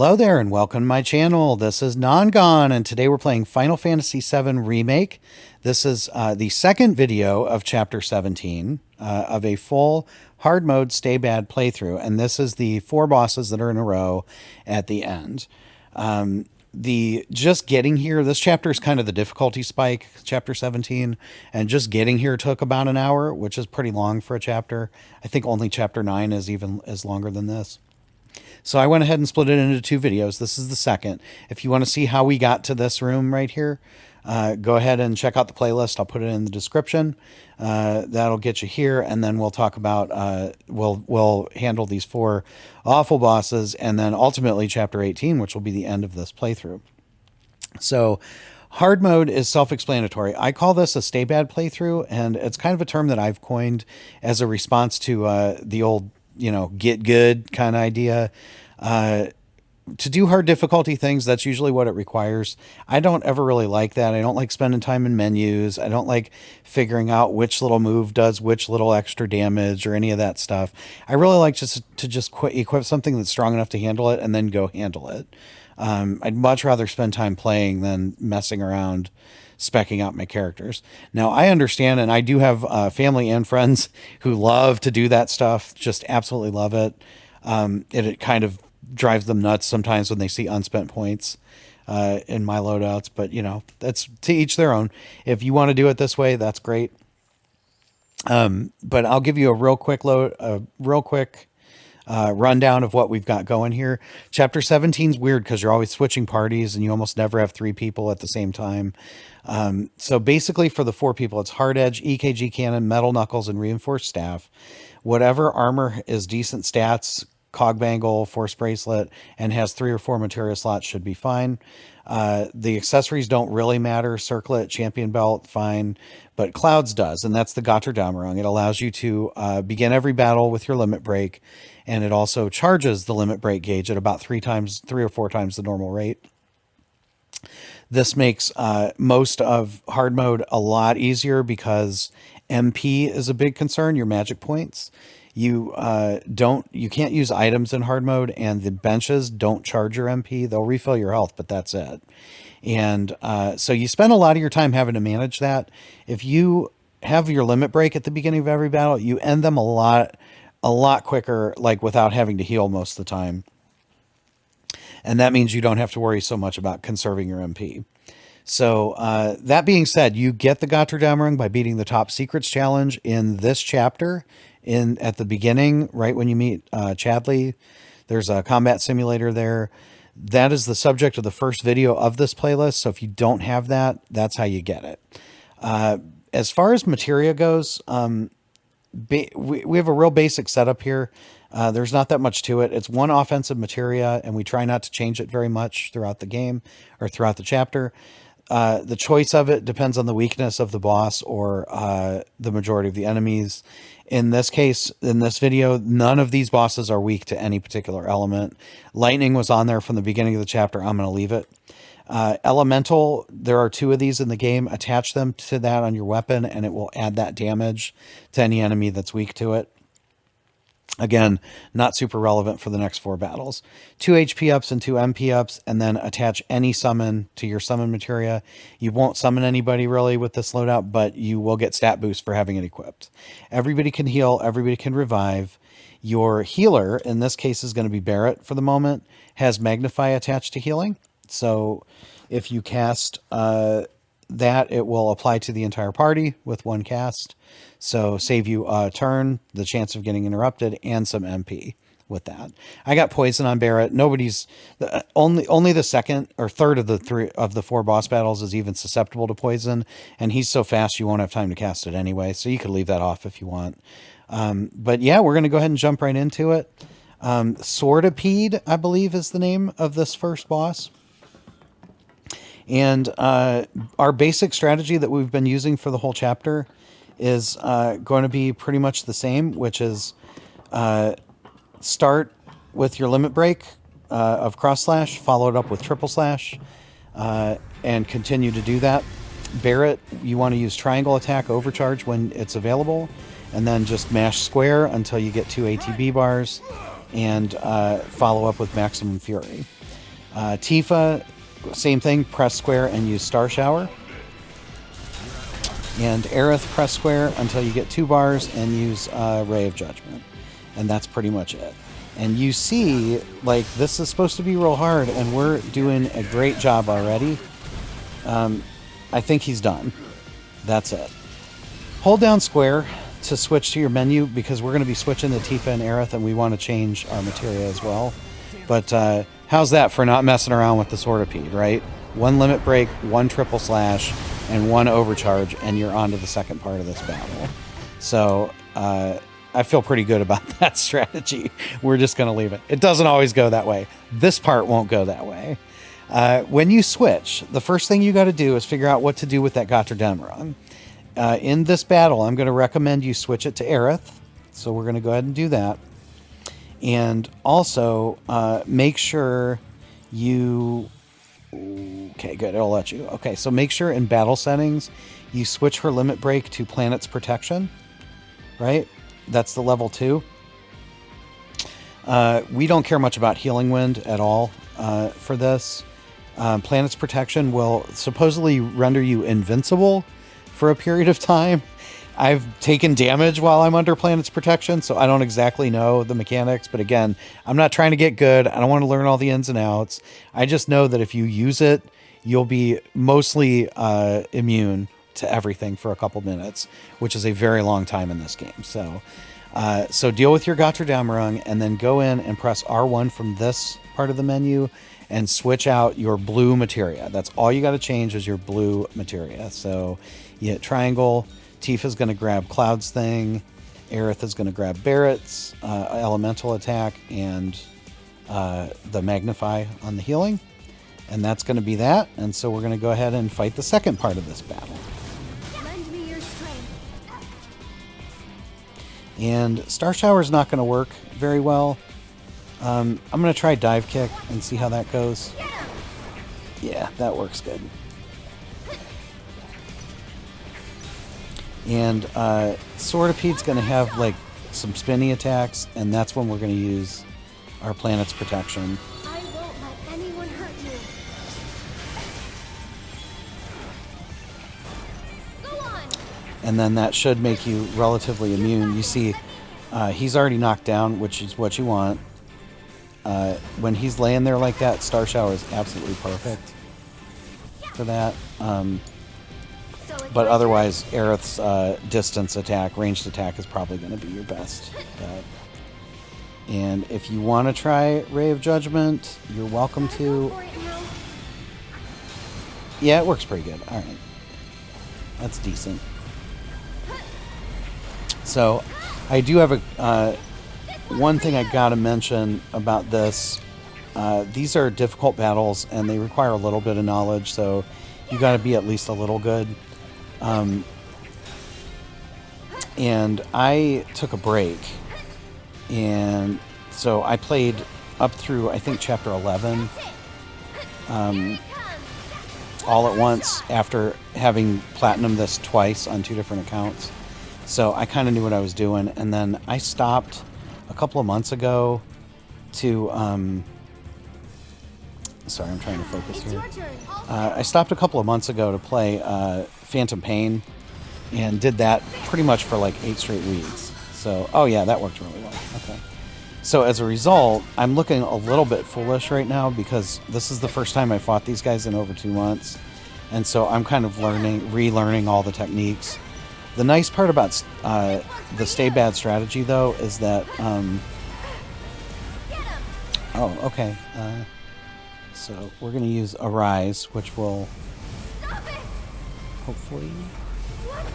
Hello there and welcome to my channel. This is NonGone and today we're playing Final Fantasy VII Remake. This is the second video of Chapter 17 of a full hard mode stay bad playthrough, and this is the 4 bosses that are in a row at the end. Just getting here, this chapter is kind of the difficulty spike, Chapter 17, and just getting here took about an hour, which is pretty long for a chapter. I think only Chapter 9 is longer than this. So I went ahead and split it into 2 videos. This is the second. If you want to see how we got to this room right here, go ahead and check out the playlist. I'll put it in the description. That'll get you here, and then we'll talk about, we'll handle these 4 awful bosses, and then ultimately Chapter 18, which will be the end of this playthrough. So hard mode is self-explanatory. I call this a stay bad playthrough, and it's kind of a term that I've coined as a response to the old, get good kind of idea. To do hard difficulty things, that's usually what it requires. I don't ever really like that. I don't like spending time in menus. I don't like figuring out which little move does which little extra damage or any of that stuff. I really like to equip something that's strong enough to handle it and then go handle it. I'd much rather spend time playing than messing around specking out my characters. Now, I understand, and I do have family and friends who love to do that stuff, just absolutely love it. It kind of drives them nuts sometimes when they see unspent points in my loadouts, but that's to each their own. If you want to do it this way, that's great. But I'll give you a real quick rundown of what we've got going here. Chapter 17 is weird because you're always switching parties and you almost never have 3 people at the same time. So basically for the 4 people, it's Hard Edge, EKG Cannon, Metal Knuckles, and Reinforced Staff. Whatever armor is decent stats, Cog Bangle, Force Bracelet, and has 3 or 4 materia slots should be fine. The accessories don't really matter. Circlet, Champion Belt, fine. But Clouds does, and that's the Gotterdammerung. It allows you to begin every battle with your limit break, and it also charges the limit break gauge at about 3 or 4 times the normal rate. This makes most of hard mode a lot easier because MP is a big concern, your magic points. You can't use items in hard mode, and the benches don't charge your MP. They'll refill your health, but that's it. And so you spend a lot of your time having to manage that. If you have your limit break at the beginning of every battle, you end them a lot quicker, like without having to heal most of the time. And that means you don't have to worry so much about conserving your MP. So that being said, you get the Gotterdammerung by beating the Top Secrets challenge in this chapter. At the beginning, right when you meet Chadley, there's a combat simulator there. That is the subject of the first video of this playlist. So if you don't have that, that's how you get it. As far as materia goes, we have a real basic setup here. There's not that much to it. It's 1 offensive materia, and we try not to change it very much throughout the game or throughout the chapter. The choice of it depends on the weakness of the boss or the majority of the enemies. In this case, in this video, none of these bosses are weak to any particular element. Lightning was on there from the beginning of the chapter. I'm going to leave it. Elemental, there are 2 of these in the game. Attach them to that on your weapon, and it will add that damage to any enemy that's weak to it. Again, not super relevant for the next 4 battles. 2 HP ups and 2 MP ups, and then attach any summon to your summon materia. You won't summon anybody really with this loadout, but you will get stat boost for having it equipped. Everybody can heal, everybody can revive. Your healer, in this case is going to be Barret for the moment, has Magnify attached to healing. So if you cast that, it will apply to the entire party with 1 cast. So save you a turn, the chance of getting interrupted, and some MP with that. I got poison on Barret. Nobody's only the second or third of the 4 boss battles is even susceptible to poison, and he's so fast you won't have time to cast it anyway. So you could leave that off if you want. But yeah, we're going to go ahead and jump right into it. Swordipede, I believe, is the name of this first boss. And our basic strategy that we've been using for the whole chapter is going to be pretty much the same, which is start with your limit break of cross slash, follow it up with triple slash, and continue to do that. Barret, you want to use triangle attack overcharge when it's available, and then just mash square until you get 2 ATB bars, and follow up with maximum fury. Tifa, same thing, press square and use Star Shower. And Aerith, press square until you get 2 bars and use Ray of Judgment. And that's pretty much it. And you see, like, this is supposed to be real hard, and we're doing a great job already. I think he's done. That's it. Hold down square to switch to your menu, because we're going to be switching to Tifa and Aerith, and we want to change our materia as well. But how's that for not messing around with the Swordipede, right? 1 limit break, 1 triple slash, and 1 overcharge, and you're on to the second part of this battle. So I feel pretty good about that strategy. We're just going to leave it. It doesn't always go that way. This part won't go that way. When you switch, the first thing you got to do is figure out what to do with that Gotterdammerung. In this battle, I'm going to recommend you switch it to Aerith. So we're going to go ahead and do that. And also, make sure you... Okay, good. It'll let you. Okay, so make sure in battle settings, you switch her limit break to Planet's Protection. Right? That's the level 2. We don't care much about Healing Wind at all for this. Planet's Protection will supposedly render you invincible for a period of time. I've taken damage while I'm under Planet's Protection, so I don't exactly know the mechanics. But again, I'm not trying to get good. I don't want to learn all the ins and outs. I just know that if you use it, you'll be mostly immune to everything for a couple minutes, which is a very long time in this game. So deal with your Gotterdammerung, and then go in and press R1 from this part of the menu and switch out your blue materia. That's all you got to change is your blue materia. So you hit triangle. Tifa's going to grab Cloud's thing. Aerith is going to grab Barret's elemental attack and the Magnify on the healing. And that's going to be that. And so we're going to go ahead and fight the second part of this battle. Lend me your strength. And Star Shower is not going to work very well. I'm going to try Dive Kick and see how that goes. Yeah, that works good. And Swordipede is going to have like some spinny attacks, and that's when we're going to use our Planet's Protection. I won't let anyone hurt you. Go on. And then that should make you relatively immune. You see, he's already knocked down, which is what you want. When he's laying there like that, Star Shower is absolutely perfect for that. But otherwise, Aerith's distance attack, ranged attack, is probably going to be your best bet. And if you want to try Ray of Judgment, you're welcome to. Yeah, it works pretty good. All right. That's decent. So, I do have a one thing I got to mention about this. These are difficult battles, and they require a little bit of knowledge, so you got to be at least a little good. And I took a break, and so I played up through, I think, chapter 11 all at once after having platinum this twice on 2 different accounts. So I kind of knew what I was doing, and then I stopped a couple of months ago to sorry, I'm trying to focus here. I stopped a couple of months ago to play Phantom Pain, and did that pretty much for like 8 straight weeks. So, oh yeah, that worked really well. Okay. So as a result, I'm looking a little bit foolish right now, because this is the first time I fought these guys in over 2 months. And so I'm kind of relearning all the techniques. The nice part about the Stay Bad strategy, though, is that... oh, okay. So we're going to use Arise, which will hopefully...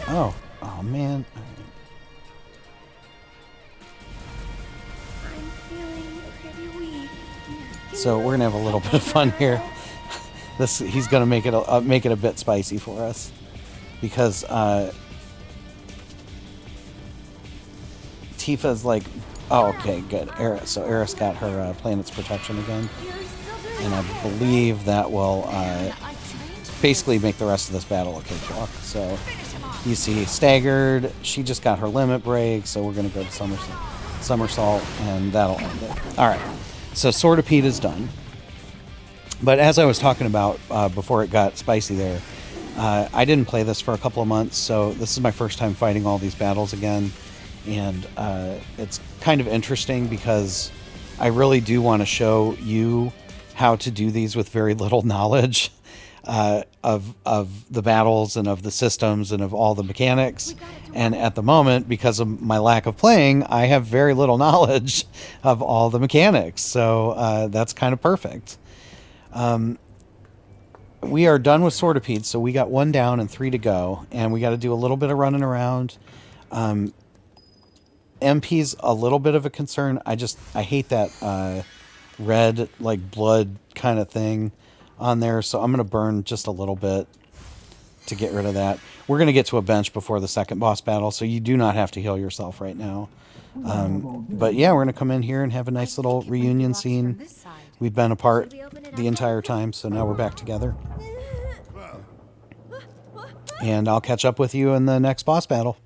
Oh, man. I'm feeling pretty weak. So we're going to have a little bit of fun here. He's going to make it a bit spicy for us, because Tifa's like, oh, okay, good. So Aerith's got her Planet's Protection again, and I believe that will basically make the rest of this battle a cakewalk. So you see, staggered. She just got her limit break, so we're going to go to somersault, and that'll end it. All right, so Swordipede is done. But as I was talking about before it got spicy there, I didn't play this for a couple of months, so this is my first time fighting all these battles again. And it's kind of interesting because I really do want to show you how to do these with very little knowledge of the battles and of the systems and of all the mechanics. And at the moment, because of my lack of playing, I have very little knowledge of all the mechanics. So that's kind of perfect. We are done with Swordipede, so we got 1 down and 3 to go. And we got to do a little bit of running around. MP's a little bit of a concern. I hate that red, like, blood kind of thing on there. So I'm going to burn just a little bit to get rid of that. We're going to get to a bench before the second boss battle, so you do not have to heal yourself right now. But yeah, we're going to come in here and have a nice little reunion scene. We've been apart the entire time, so now we're back together. And I'll catch up with you in the next boss battle.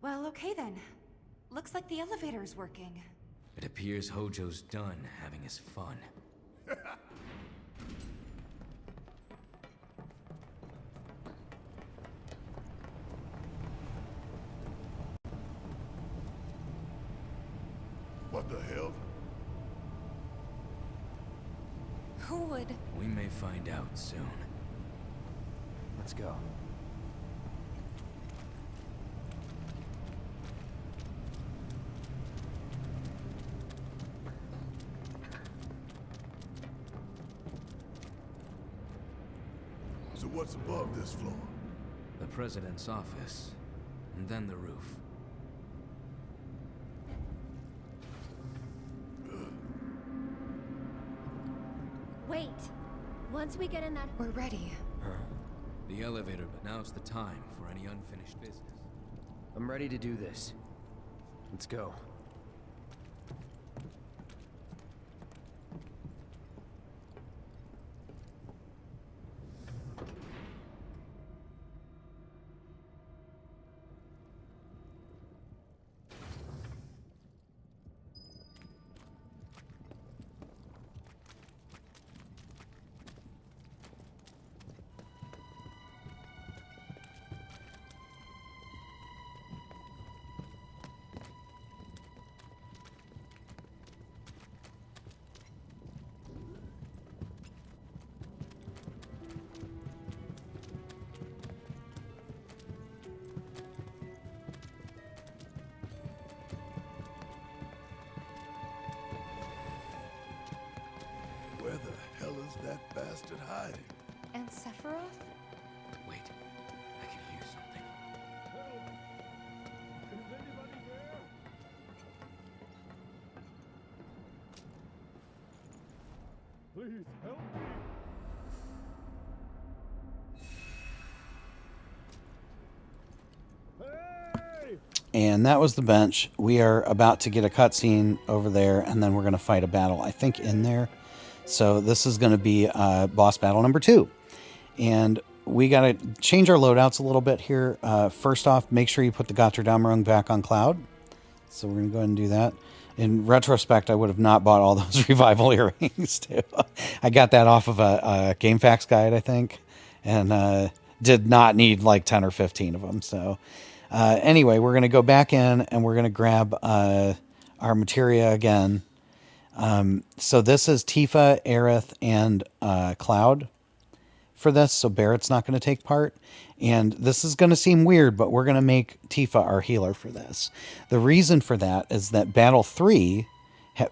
Well, okay then. Looks like the elevator's working. It appears Hojo's done having his fun. What the hell? Who would? We may find out soon. Let's go. So what's above this floor? The president's office, and then the roof. Wait. Once we get in that... We're ready. The elevator, but now's the time for any unfinished business. I'm ready to do this. Let's go. Where the hell is that bastard hiding? And Sephiroth? Wait, I can hear something. Please help me. And that was the bench. We are about to get a cutscene over there, and then we're going to fight a battle, I think, in there. So this is going to be boss battle number 2. And we got to change our loadouts a little bit here. First off, make sure you put the Gotterdammerung back on Cloud. So we're going to go ahead and do that. In retrospect, I would have not bought all those revival earrings, too. I got that off of a GameFAQs guide, I think, and did not need like 10 or 15 of them. So anyway, we're going to go back in, and we're going to grab our materia again. So this is Tifa, Aerith, and Cloud for this. So Barret's not going to take part. And this is going to seem weird, but we're going to make Tifa our healer for this. The reason for that is that Battle 3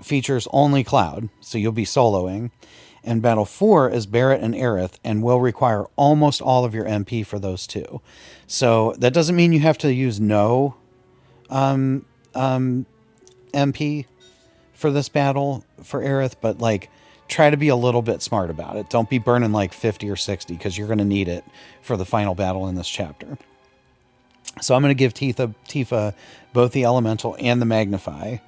features only Cloud, so you'll be soloing. And Battle 4 is Barret and Aerith, and will require almost all of your MP for those two. So that doesn't mean you have to use no MP for this battle for Aerith, but like try to be a little bit smart about it. Don't be burning like 50 or 60 because you're going to need it for the final battle in this chapter. So I'm going to give Tifa both the Elemental and the Magnify.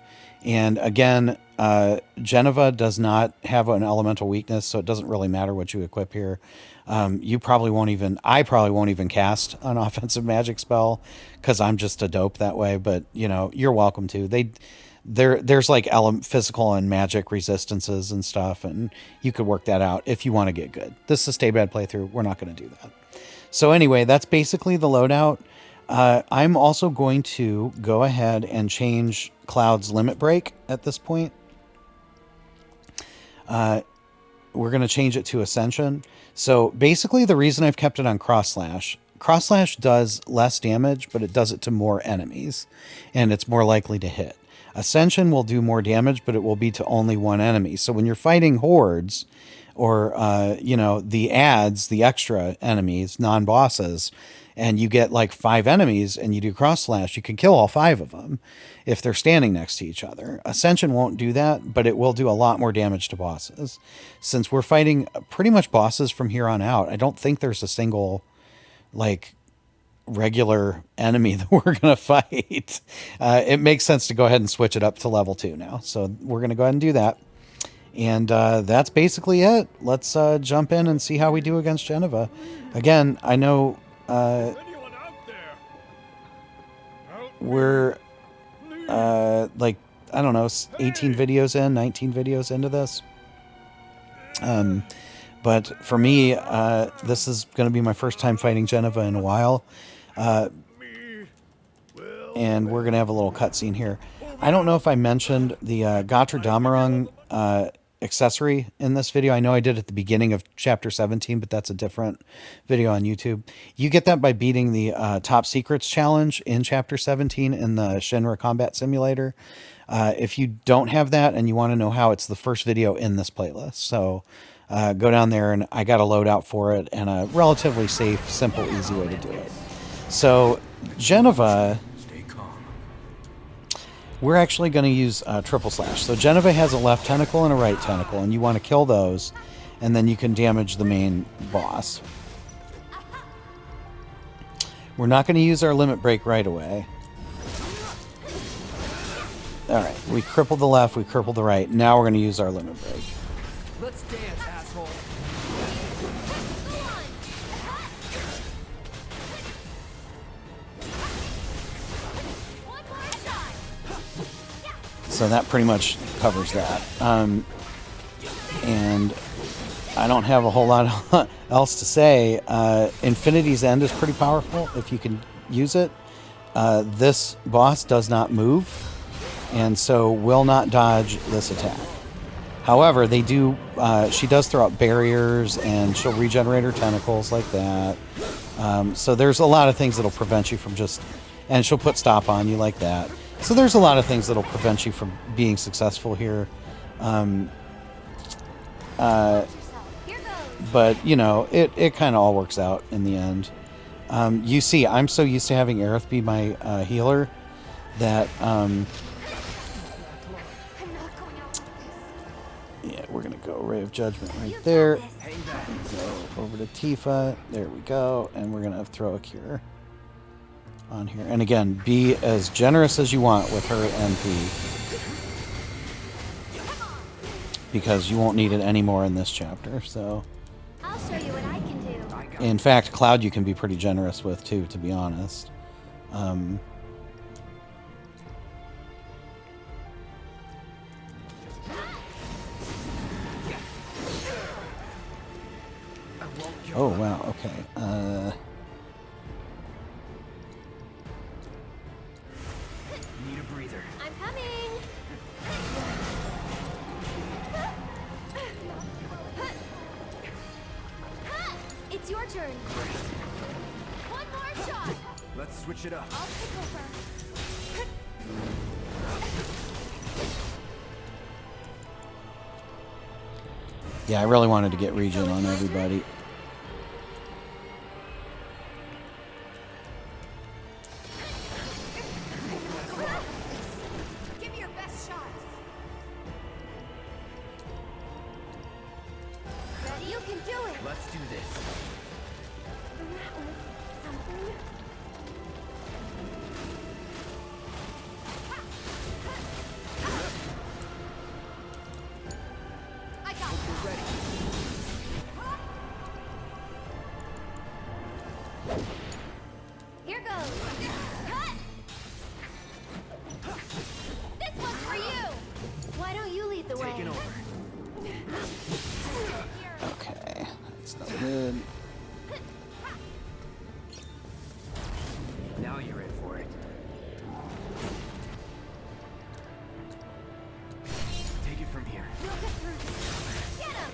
And again, Jenova does not have an elemental weakness, so it doesn't really matter what you equip here. I probably won't even cast an offensive magic spell because I'm just a dope that way. But you know, you're welcome to. There's like physical and magic resistances and stuff, and you could work that out if you want to get good. This is a stay bad playthrough. We're not going to do that. So anyway, that's basically the loadout. I'm also going to go ahead and change Cloud's limit break at this point. We're going to change it to Ascension. So basically the reason I've kept it on Cross Slash does less damage, but it does it to more enemies, and it's more likely to hit. Ascension will do more damage, but it will be to only one enemy. So when you're fighting hordes or, the adds, the extra enemies, non-bosses, and you get like 5 enemies and you do Cross Slash, you can kill all 5 of them if they're standing next to each other. Ascension won't do that, but it will do a lot more damage to bosses. Since we're fighting pretty much bosses from here on out, I don't think there's a single, like, regular enemy that we're going to fight. It makes sense to go ahead and switch it up to level 2 now. So we're going to go ahead and do that. And that's basically it. Let's jump in and see how we do against Jenova. Again, I know we're like, I don't know, 18 videos in, 19 videos into this. But for me, this is going to be my first time fighting Jenova in a while. And we're going to have a little cutscene here. I don't know if I mentioned the Gotterdammerung accessory in this video. I know I did at the beginning of Chapter 17, but that's a different video on YouTube. You get that by beating the Top Secrets challenge in Chapter 17 in the Shinra Combat Simulator. If you don't have that and you want to know how, it's the first video in this playlist. So go down there, and I got a loadout for it and a relatively safe, simple, easy way to do it. So Jenova, we're actually going to use triple slash. So Jenova has a left tentacle and a right tentacle, and you want to kill those, and then you can damage the main boss. We're not going to use our limit break right away. Alright, we crippled the left, we crippled the right. Now we're going to use our limit break. Let's dance, asshole. So that pretty much covers that. And I don't have a whole lot else to say. Infinity's End is pretty powerful if you can use it. This boss does not move, and so will not dodge this attack. However, they do. She does throw out barriers, and she'll regenerate her tentacles like that. So there's a lot of things that'll prevent you from just... And she'll put stop on you like that. So there's a lot of things that'll prevent you from being successful here. But, you know, it kind of all works out in the end. You see, I'm so used to having Aerith be my healer that... yeah, we're going to go Ray of Judgment right there. Go over to Tifa. There we go. And we're going to throw a cure on here. And again, be as generous as you want with her MP, because you won't need it anymore in this chapter. So I'll show you what I can do. in fact, Cloud you can be pretty generous with too, to be honest. Oh wow, okay. Need a breather. I'm coming. It's your turn. One more shot. Let's switch it up. I'll take over. Yeah, I really wanted to get regen on everybody. Give me your best shot. Ready? You can do it. Let's do this. Something. lead the way. Taking over. Okay, that's not good. Now you're in for it. Take it from here. We'll get through this. Get him!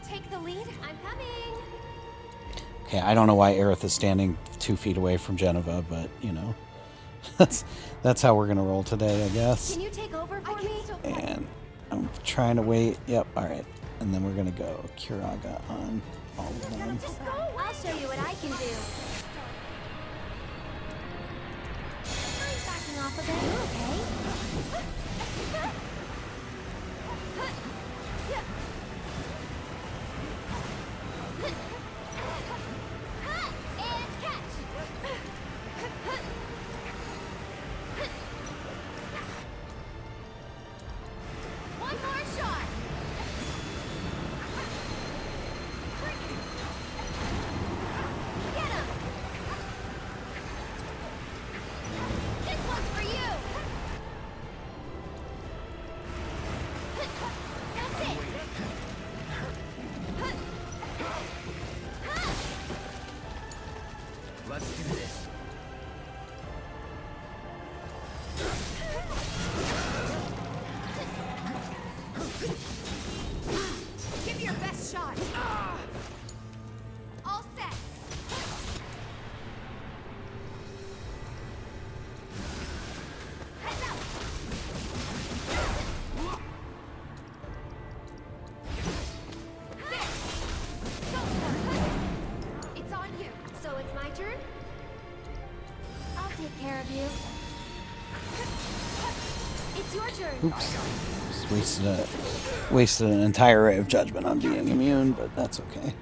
Take the lead. I'm coming. Okay, I don't know why Aerith is standing 2 feet away from Jenova, but you know, that's how we're gonna roll today, I guess. Can you take over for me? And I'm trying to wait. Yep, all right. And then we're gonna go Kiraga on all of them. Just go. I'll show you what I can do. I'm backing off a bit. Okay. And catch. One more shot. Get him. This one's for you. That's it. Let's do this. Give me your best shot. All set. Heads out. There. Go for it. It's on you. So it's my turn? I'll take care of you. It's your turn. Oops. Just wasted an entire ray of judgment on being immune, but that's okay.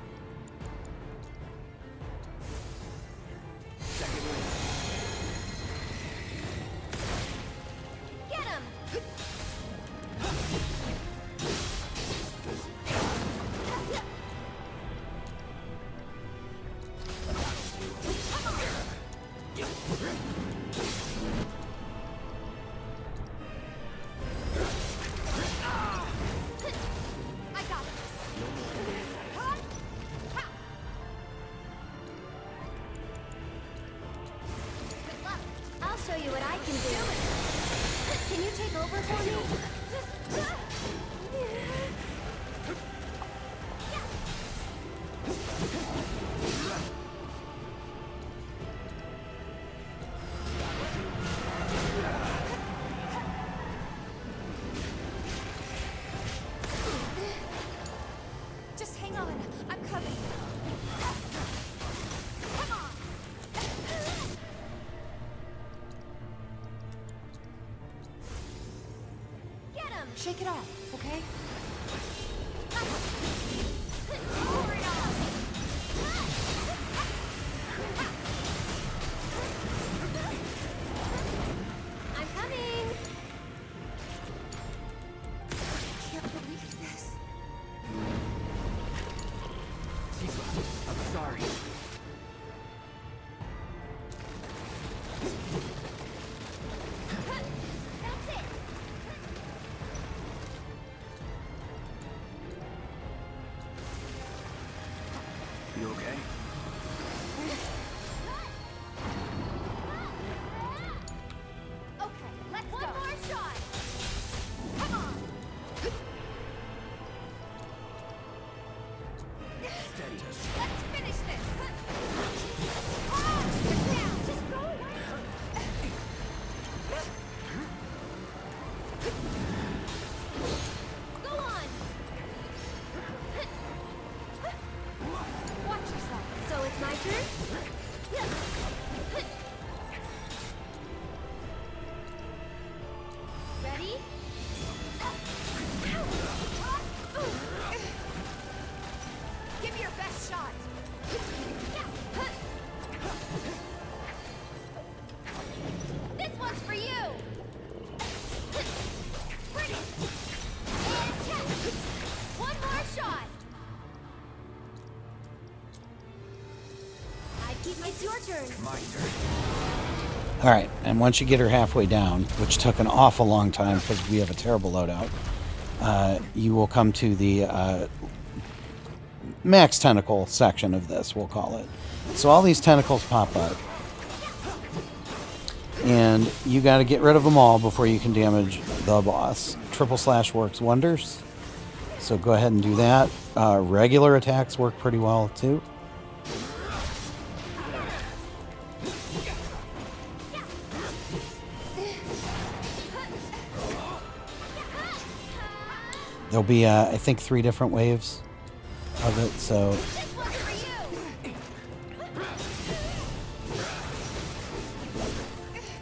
Get him! I got this. Good luck. I'll show you what I can do. Can you take over for me? Just hang on. I'm coming. Come on. Get him! Shake it off, okay? Over it all! I'm coming! I can't believe this. Tifa, I'm sorry. That's it! You okay? Okay, let's One go. more shot! Come on. Steady. Let's finish this. Ah, get down. Just go away. Go on! Watch yourself. So it's my turn? Ready? Give me your best shot. This one's for you! Pretty. And catch! One more shot! I keep my... It's your turn. My turn. All right, and once you get her halfway down, which took an awful long time because we have a terrible loadout, you will come to the max tentacle section of this, we'll call it. So all these tentacles pop up. And you got to get rid of them all before you can damage the boss. Triple slash works wonders. So go ahead and do that. Regular attacks work pretty well too. There'll be, I think, 3 different waves of it. So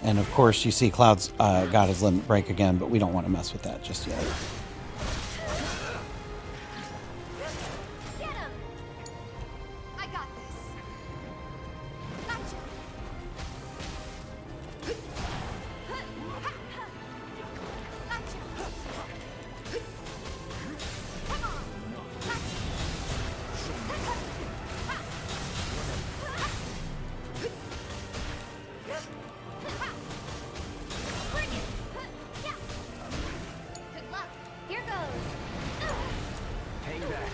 and of course, you see Cloud's got his limit break again, but we don't want to mess with that just yet. Get him! I got this. Gotcha. Gotcha. Come on. Bring it. Good luck. Here goes. Hang back.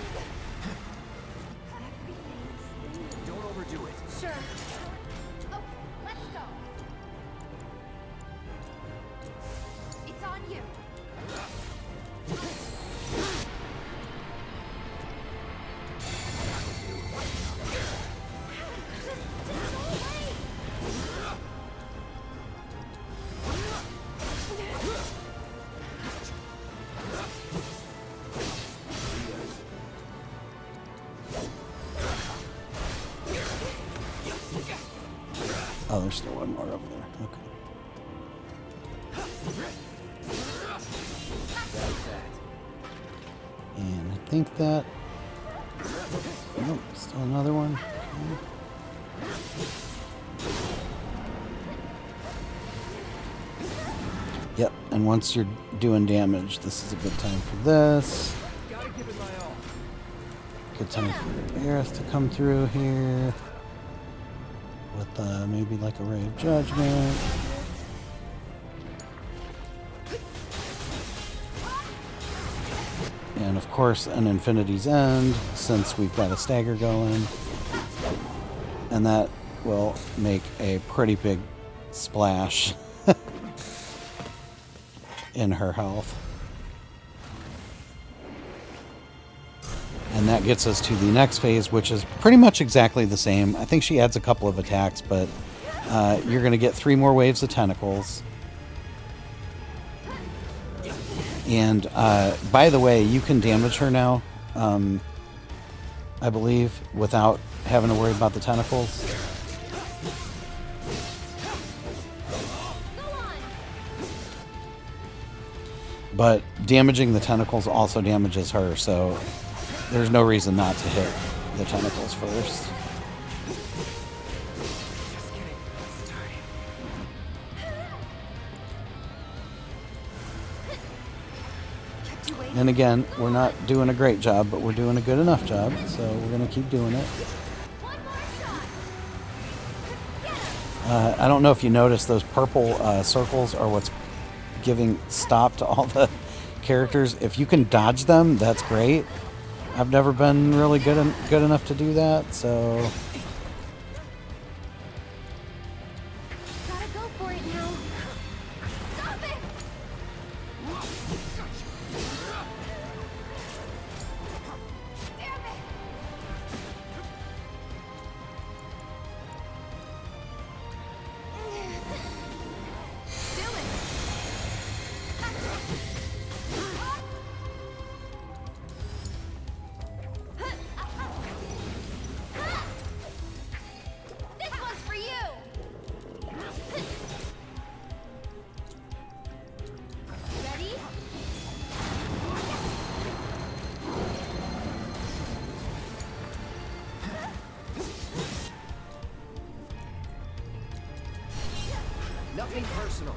Don't overdo it. Sure. Oh, let's go. It's on you. Just go away. Oh, there's still one more over there. Okay. And I think that... Nope, still another one. Okay. Yep, and once you're doing damage, this is a good time for this. Gotta give it my all. Good time for Aerith to come through here. With maybe like a Ray of Judgment. And of course an Infinity's End, since we've got a stagger going. And that will make a pretty big splash in her health. And that gets us to the next phase, which is pretty much exactly the same. I think she adds a couple of attacks, but you're going to get 3 more waves of tentacles. And by the way, you can damage her now, I believe, without having to worry about the tentacles. But damaging the tentacles also damages her, so there's no reason not to hit the tentacles first. And again, we're not doing a great job, but we're doing a good enough job, so we're going to keep doing it. I don't know if you noticed, those purple circles are what's giving stop to all the characters. If you can dodge them, that's great. I've never been really good enough to do that, so... Gotta go for it now. Stop it! Damn it! Do it! This one's for you! Ready? Nothing personal.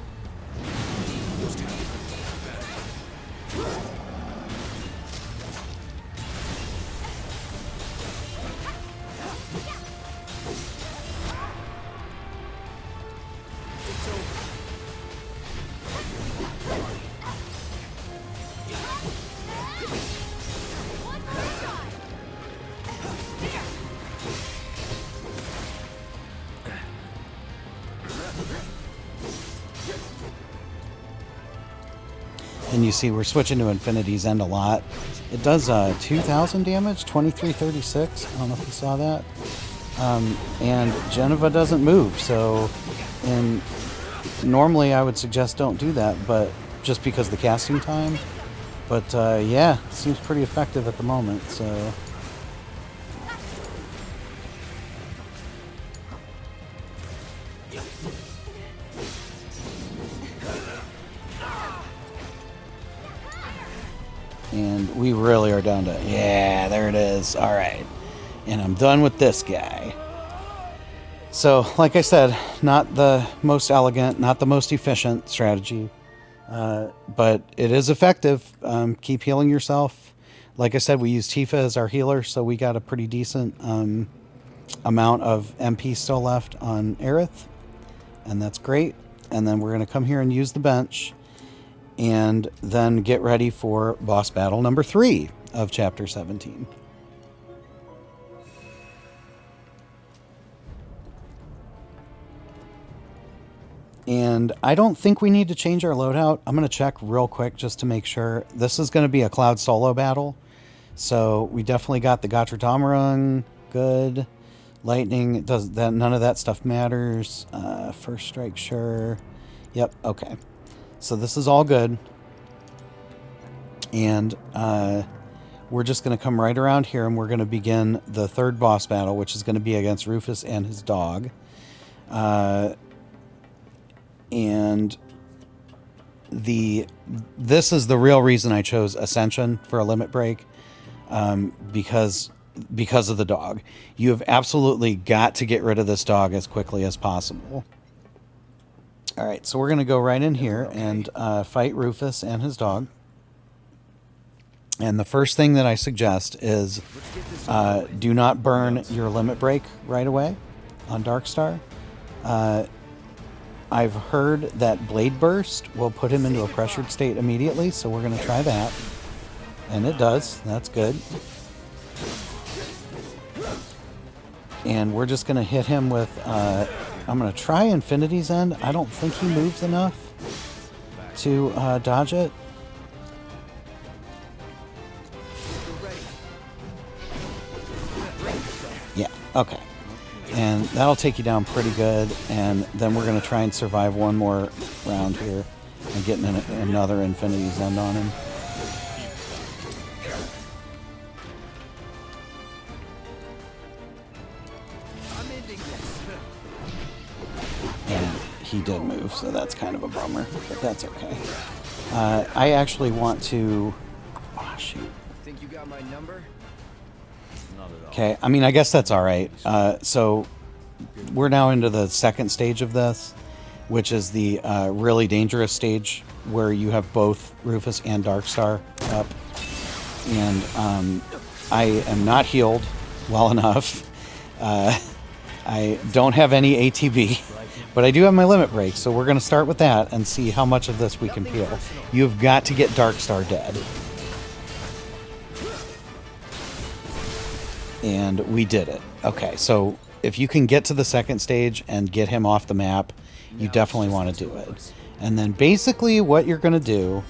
And you see we're switching to Infinity's End a lot. It does 2,000 damage, 2336. I don't know if you saw that. And Jenova doesn't move, so normally I would suggest don't do that, but just because of the casting time. But yeah, it seems pretty effective at the moment, so... And we really are down to... Yeah, there it is. All right. And I'm done with this guy. So, like I said, not the most elegant, not the most efficient strategy. But it is effective. Keep healing yourself. Like I said, we use Tifa as our healer, so we got a pretty decent amount of MP still left on Aerith. And that's great. And then we're going to come here and use the bench. And then get ready for boss battle number 3 of Chapter 17. And I don't think we need to change our loadout. I'm going to check real quick just to make sure. This is going to be a Cloud solo battle. So we definitely got the Gotterdammerung. Good. Lightning, does that, none of that stuff matters. First strike, sure. Yep, okay. So this is all good. And we're just going to come right around here and we're going to begin the third boss battle, which is going to be against Rufus and his dog. And this is the real reason I chose Ascension for a limit break, because of the dog. You have absolutely got to get rid of this dog as quickly as possible. All right, so we're going to go right in here and fight Rufus and his dog. And the first thing that I suggest is do not burn your limit break right away on Darkstar. I've heard that Blade Burst will put him into a pressured state immediately, so we're going to try that. And it does. That's good. And we're just going to hit him with... I'm going to try Infinity's End. I don't think he moves enough to dodge it. Yeah, okay. And that'll take you down pretty good. And then we're going to try and survive one more round here and get another Infinity's End on him. He did move, so that's kind of a bummer, but that's okay. I actually want to... Oh, shoot. Think you got my number? Okay, I mean, I guess that's all right. So we're now into the second stage of this, which is the really dangerous stage where you have both Rufus and Darkstar up. And I am not healed well enough. I don't have any ATB. But I do have my limit break, so we're going to start with that and see how much of this we can peel. You've got to get Darkstar dead. And we did it. Okay, so if you can get to the second stage and get him off the map, you definitely want to do it. And then basically what you're going to do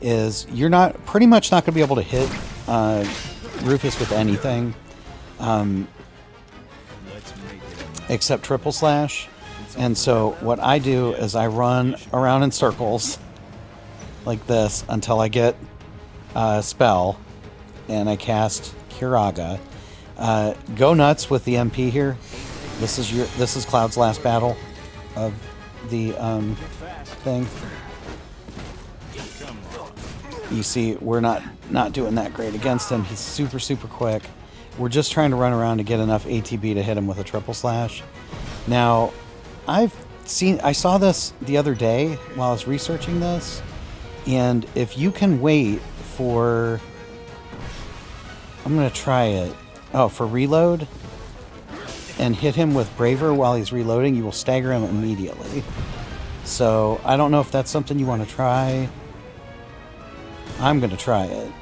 is you're pretty much not going to be able to hit Rufus with anything except triple slash. And so what I do is I run around in circles like this until I get a spell and I cast Kiraga. Go nuts with the MP here. This is Cloud's last battle of the thing. You see, we're not doing that great against him. He's super, super quick. We're just trying to run around to get enough ATB to hit him with a triple slash. Now, I saw this the other day while I was researching this, and if you can wait for, I'm going to try it, for reload, and hit him with Braver while he's reloading, you will stagger him immediately. So, I don't know if that's something you want to try. I'm going to try it.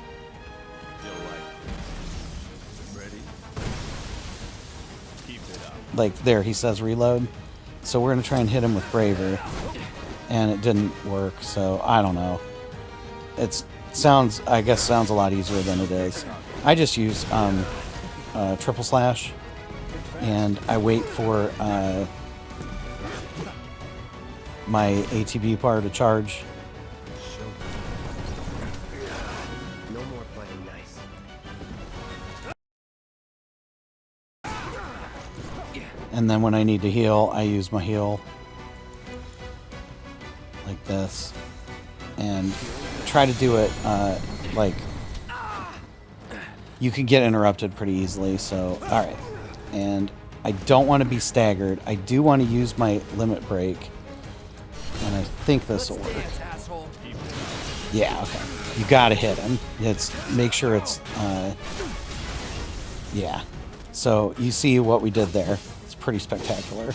Like, there, he says reload. So we're going to try and hit him with Braver. And it didn't work, so I don't know. I guess sounds a lot easier than it is. I just use triple slash, and I wait for my ATB bar to charge. No more playing nice. And then when I need to heal, I use my heal like this, and try to do it like you can get interrupted pretty easily. So all right, and I don't want to be staggered. I do want to use my limit break, and I think this will work. Yeah, okay. You gotta hit him. Make sure it's yeah. So you see what we did there. It's pretty spectacular.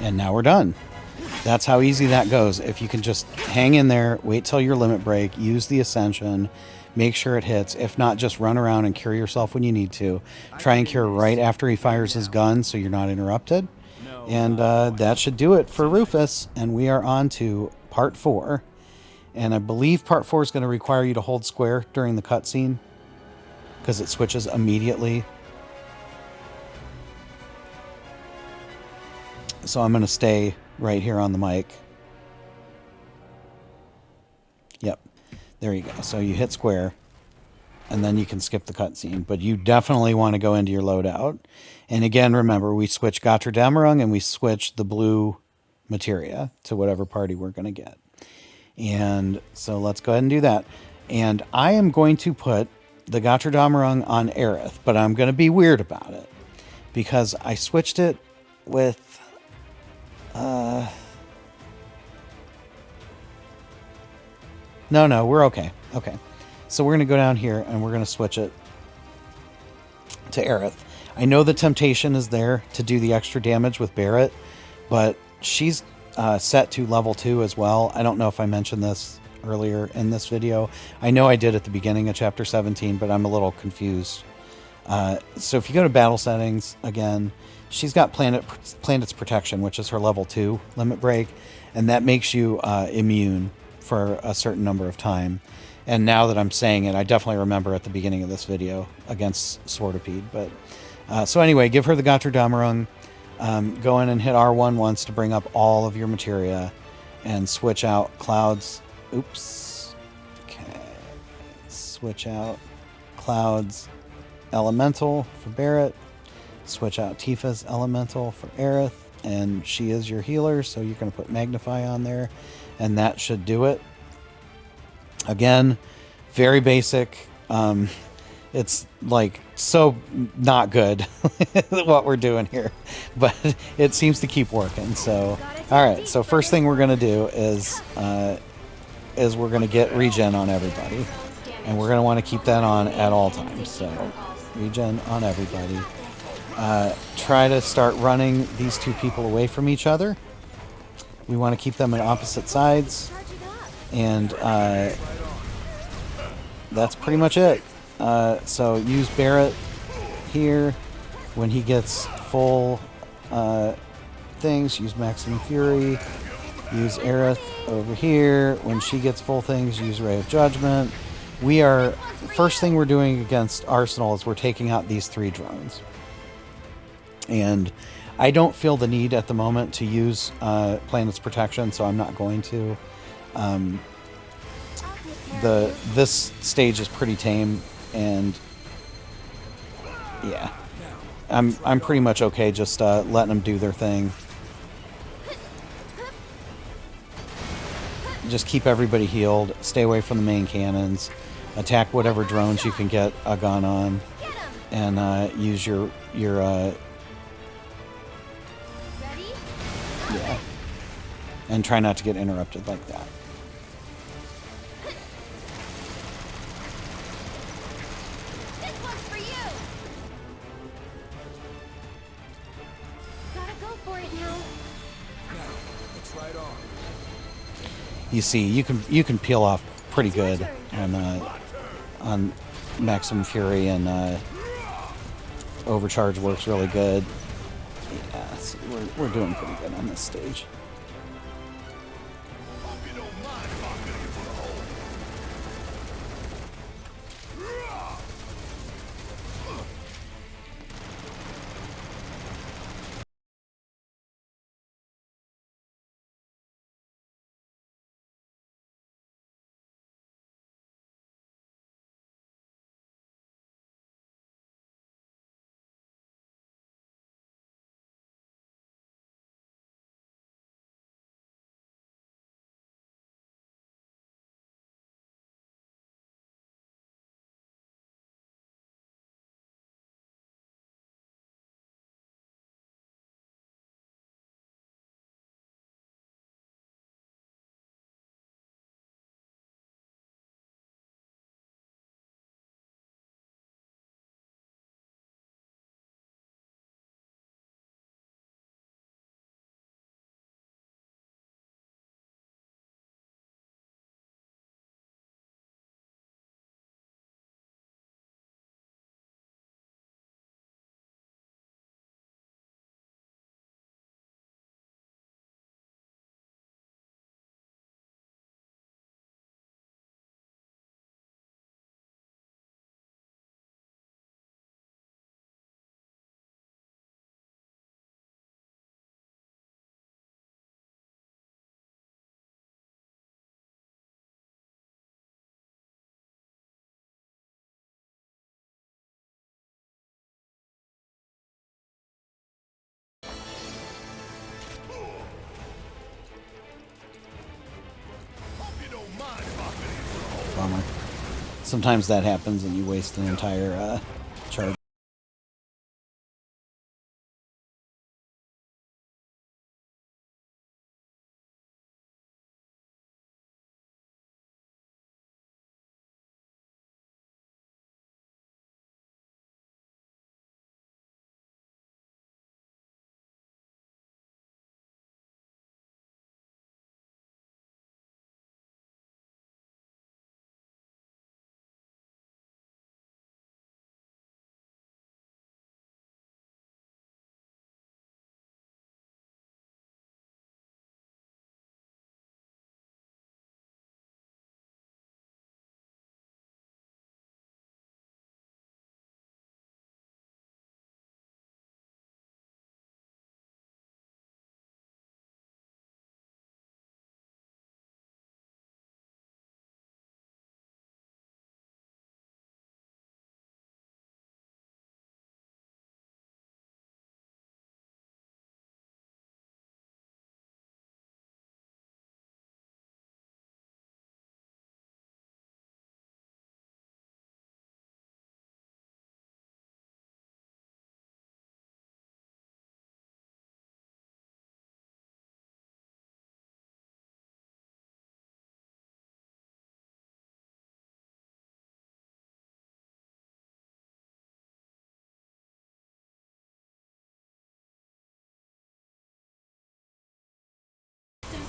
And now we're done. That's how easy that goes. If you can just hang in there, wait till your limit break, use the Ascension, make sure it hits. If not, just run around and cure yourself when you need to. Try and cure right after he fires his gun so you're not interrupted. And that should do it for Rufus. And we are on to part 4. And I believe part 4 is going to require you to hold square during the cutscene, because it switches immediately. So I'm going to stay right here on the mic. Yep. There you go. So you hit square, and then you can skip the cutscene. But you definitely want to go into your loadout. And again, remember, we switch Gotterdammerung and we switch the blue materia to whatever party we're going to get. And so let's go ahead and do that. And I am going to put the Gotterdammerung on Aerith, but I'm going to be weird about it, because I switched it with... No, we're okay. Okay. So we're going to go down here and we're going to switch it to Aerith. I know the temptation is there to do the extra damage with Barret, but she's set to level 2 as well. I don't know if I mentioned this earlier in this video. I know I did at the beginning of chapter 17, but I'm a little confused. So if you go to battle settings again, she's got Planet's Protection, which is her level 2 limit break, and that makes you immune for a certain number of time. And now that I'm saying it, I definitely remember at the beginning of this video against Swordipede. But so anyway, give her the Gotterdammerung. Go in and hit R1 once to bring up all of your materia, and switch out Cloud's. Oops. Okay. Switch out Cloud's Elemental for Barret. Switch out Tifa's Elemental for Aerith, and she is your healer, so you're going to put Magnify on there, and that should do it. Again, very basic. It's like so not good what we're doing here, but it seems to keep working. So, all right. So first thing we're going to do is we're going to get regen on everybody, and we're going to want to keep that on at all times. So regen on everybody. Try to start running these two people away from each other. We want to keep them at opposite sides, and that's pretty much it. So use Barret here when he gets full things. Use Maximum Fury. Use Aerith over here when she gets full things. Use Ray of Judgment. First thing we're doing against Arsenal is we're taking out these 3 drones. And I don't feel the need at the moment to use Planet's Protection, so I'm not going to. This stage is pretty tame, and yeah, I'm pretty much okay just letting them do their thing. Just keep everybody healed. Stay away from the main cannons. Attack whatever drones you can get a gun on, and use your yeah, and try not to get interrupted like that. This one's for you. Gotta go for it now. It's right on. You see, you can peel off pretty good on Maximum Fury, and Overcharge works really good. Yeah, so we're doing pretty good on this stage. Bummer. Sometimes that happens and you waste an entire charge.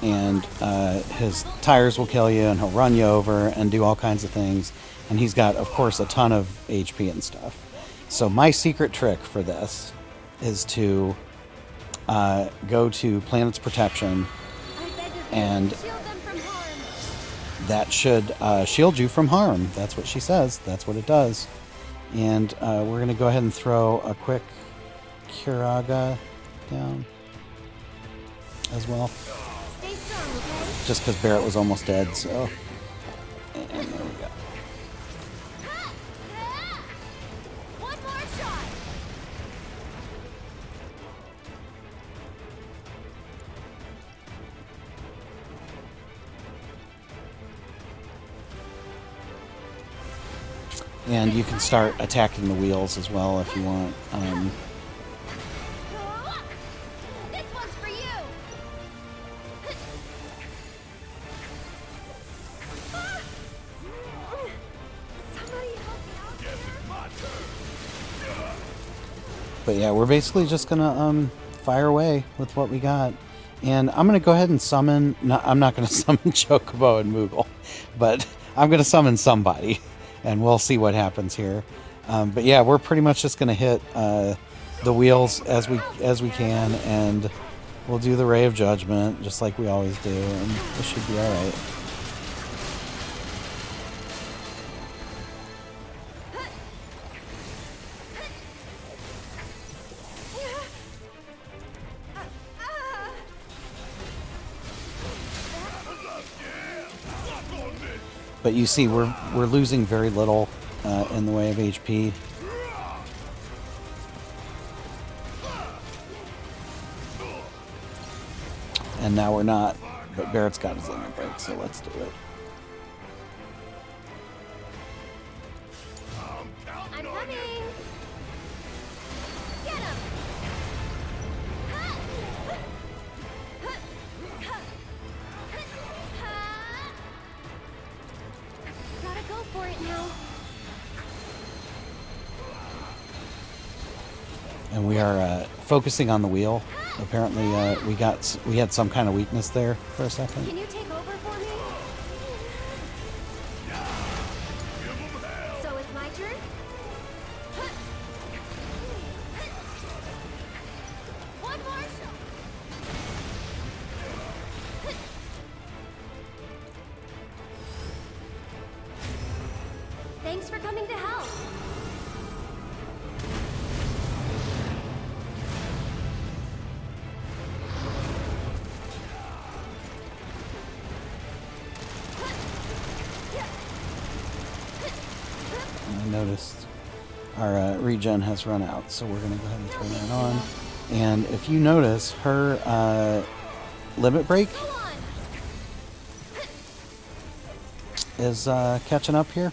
And his tires will kill you, and he'll run you over and do all kinds of things. And he's got, of course, a ton of HP and stuff. So my secret trick for this is to go to Planet's Protection, and that should shield you from harm. That's what she says. That's what it does. And we're going to go ahead and throw a quick Curaga down as well. Just because Barret was almost dead, so. And there we go. One more shot. And you can start attacking the wheels as well if you want. This one's for you. Somebody help me out. But yeah, we're basically just gonna fire away with what we got. And I'm gonna go ahead and summon. No, I'm not gonna summon Chocobo and Moogle, but I'm gonna summon somebody, and we'll see what happens here. But yeah, we're pretty much just gonna hit the wheels as we can, and we'll do the Ray of Judgment just like we always do, and it should be all right. But you see, we're losing very little in the way of HP. And now we're not, but Barret's got his limit break, so let's do it. I'm coming. Get him. Gotta go for it now. And we are focusing on the wheel. Apparently, we had some kind of weakness there for a second. Can you take over for me? So it's my turn? One more shot. Thanks for coming to help. I noticed our regen has run out, so we're going to go ahead and throw that on. And if you notice, her limit break Go on. is catching up here.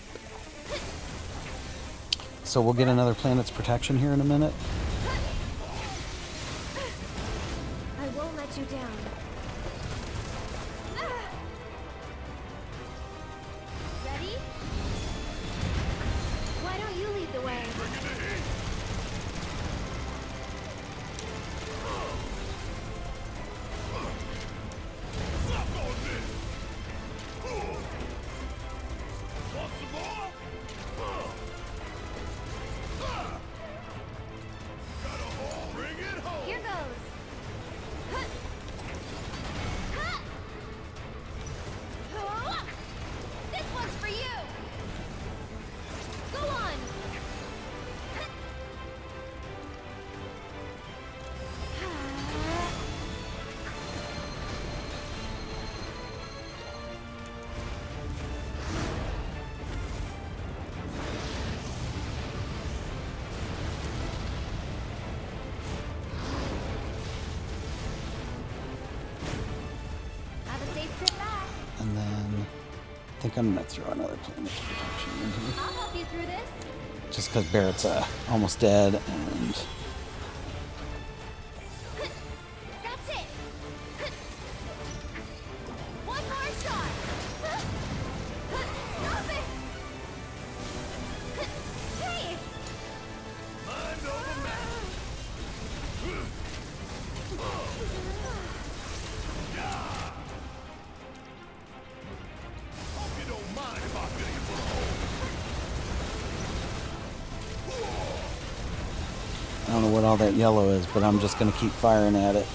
So we'll get another planet's protection here in a minute. I won't let you down. Ready? Why don't you lead the way? Here goes. This one's for you. Go on. Have a safe trip back. And then I think I'm going to throw another planet's protection in here. I'll help you through this. Just because Barret's almost dead, and That's it. One more shot. Stop it. Hey. Mind over matter. Hope you don't mind if I fill you full of holes. I don't know what all that yellow is, but I'm just going to keep firing at it.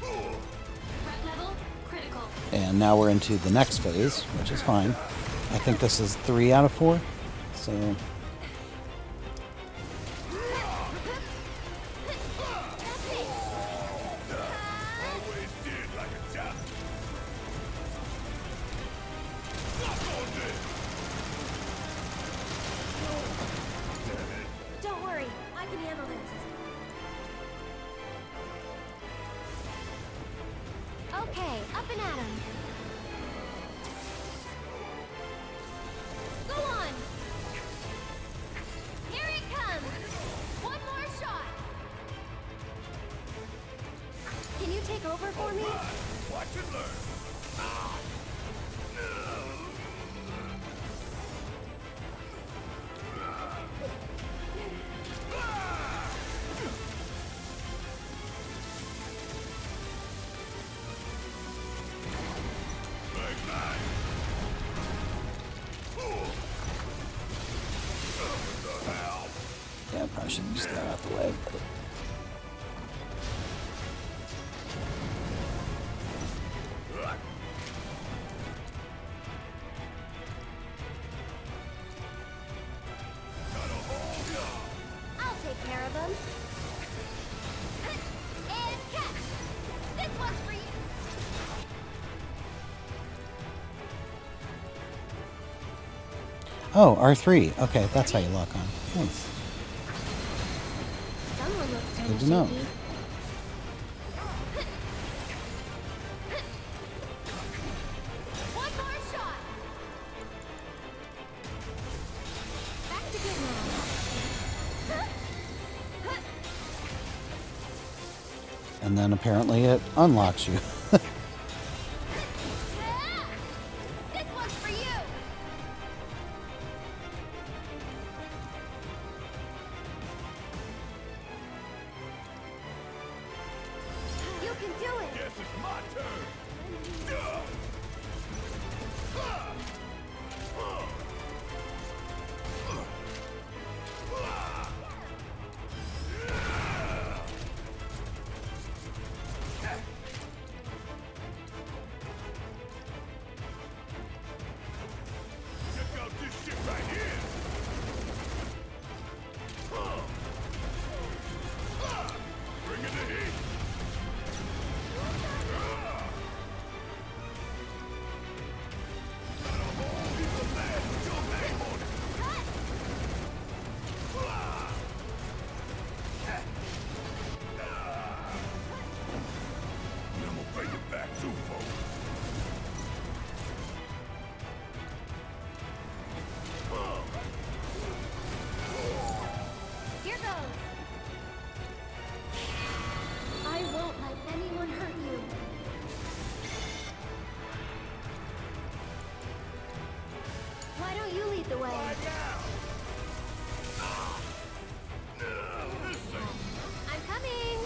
Threat level critical. And now we're into the next phase, which is fine. I think this is 3 out of 4. So That's it. Always did like a job. Suck on this. Don't worry, I can handle this. Okay, up and at 'em. Go on. Here it comes. One more shot. Can you take over for me? Watch and learn. yeah, I probably should have just got out the way. But I'll take care of them. And catch. This one's for you. oh, R3. Okay, that's how you lock on. Nice. Someone looks kind Good of to know. shaky. One more shot. Back to good now. And then apparently it unlocks you. This one's for you. You can do it. Guess it's my turn. Why don't you lead the way? I'm coming.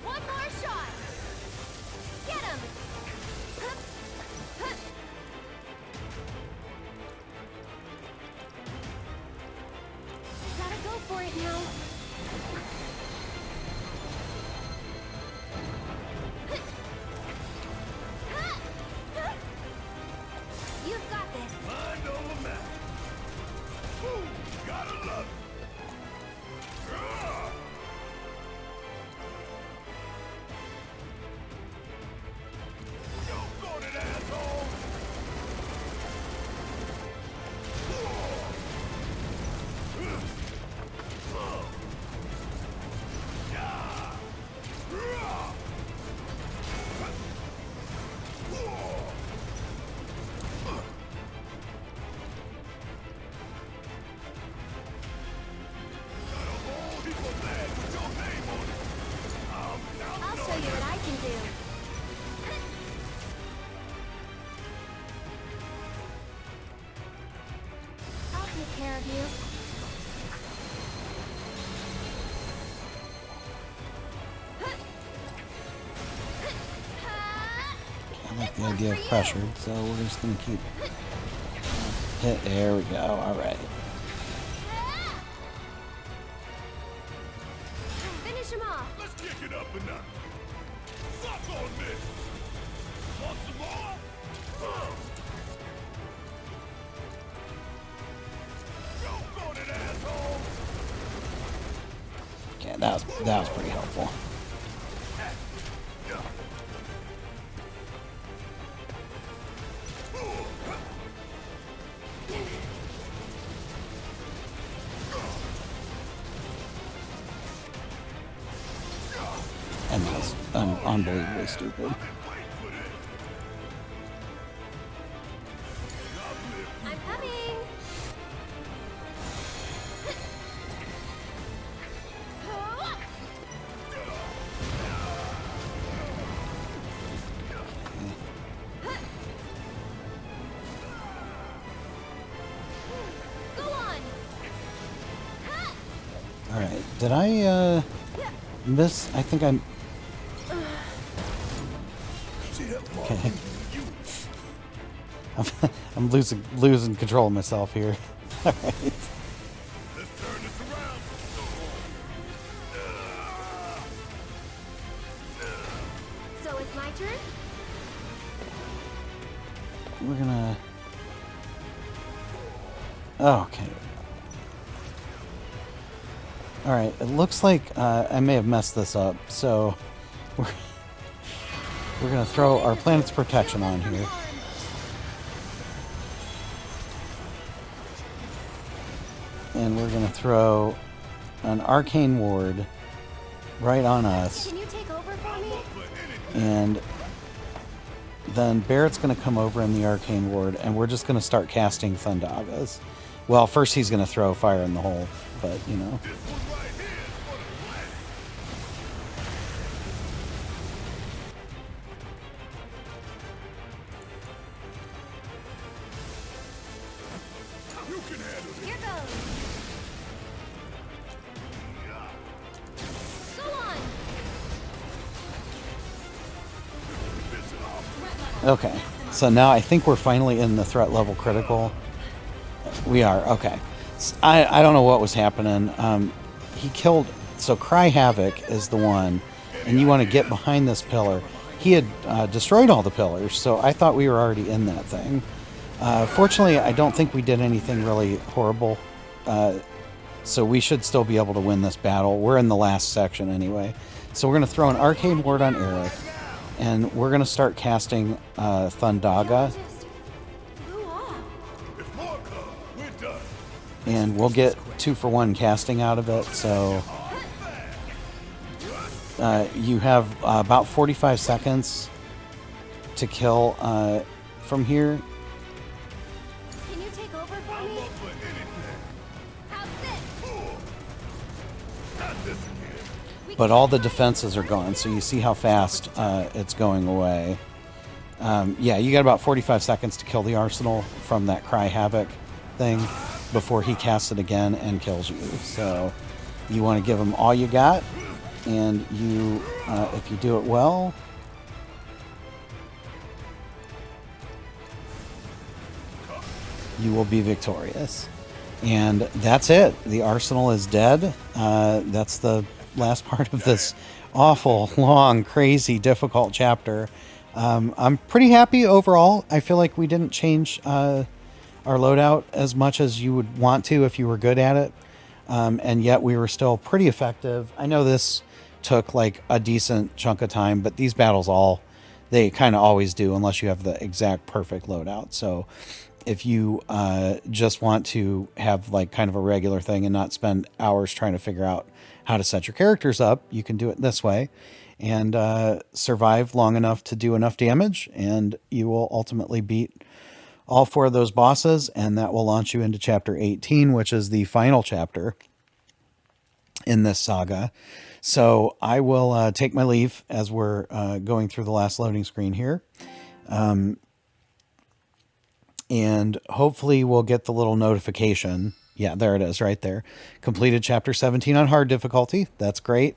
One more shot. Get him. Gotta go for it now. You've got this. Mind over matter. Woo, gotta love it. Yo, got it, asshole. I'll show you what I can do. I'll take care of you. I like the idea of pressure, so we're just gonna keep hit. There we go. All right. Finish him off. Let's kick it up a notch. Fuck on this. Want some more? Yo, got it, asshole. Okay, that was pretty helpful. And that was unbelievably stupid. I'm coming. Go on. All right, did I miss? I think I'm. Okay. I'm losing control of myself here. All right. Let's turn this around. So it's my turn? We're gonna. Oh, okay. All right. It looks like I may have messed this up, so we're gonna throw our planet's protection on here. And we're gonna throw an arcane ward right on us. Can you take over for me? And then Barret's going to come over in the arcane ward, and we're just going to start casting Thundagas. Well, first he's going to throw fire in the hole, but, you know. This one right here is for the flag. You can handle it. Here goes. Go on. Okay, so now I think we're finally in the threat level critical. We are, okay. I don't know what was happening. He killed, so Cry Havoc is the one, and you want to get behind this pillar. He had destroyed all the pillars, so I thought we were already in that thing. Fortunately, I don't think we did anything really horrible, so we should still be able to win this battle. We're in the last section anyway. So we're going to throw an arcane ward on Aerith, and we're going to start casting Thundaga, Just blew off. If more come, we're done. and we'll get 2-for-1 casting out of it. So you have about 45 seconds to kill from here. Can you take over for me? Up for anything. How's this? Not this again. But all the defenses are gone, so you see how fast it's going away. Yeah, you got about 45 seconds to kill the Arsenal from that Cry Havoc thing before he casts it again and kills you. So you want to give him all you got, and you, if you do it well, you will be victorious. And that's it. The Arsenal is dead. That's the last part of this awful, long, crazy, difficult chapter. I'm pretty happy overall. I feel like we didn't change our loadout as much as you would want to if you were good at it. And yet we were still pretty effective. I know this took like a decent chunk of time, but these battles they kind of always do unless you have the exact perfect loadout. So if you just want to have like kind of a regular thing and not spend hours trying to figure out how to set your characters up, you can do it this way and survive long enough to do enough damage, and you will ultimately beat all 4 of those bosses, and that will launch you into chapter 18, which is the final chapter in this saga. So I will take my leave as we're going through the last loading screen here. And hopefully we'll get the little notification. Yeah, there it is right there. Completed chapter 17 on hard difficulty. That's great.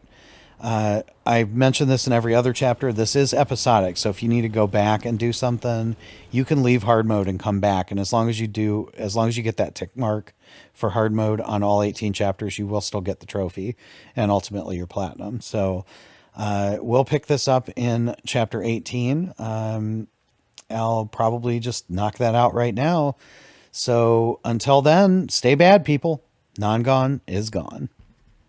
I've mentioned this in every other chapter. This is episodic, so if you need to go back and do something, you can leave hard mode and come back. And as long as you get that tick mark for hard mode on all 18 chapters, you will still get the trophy and ultimately your platinum. So we'll pick this up in chapter 18. I'll probably just knock that out right now. So until then, stay bad, people. Non-gone is gone.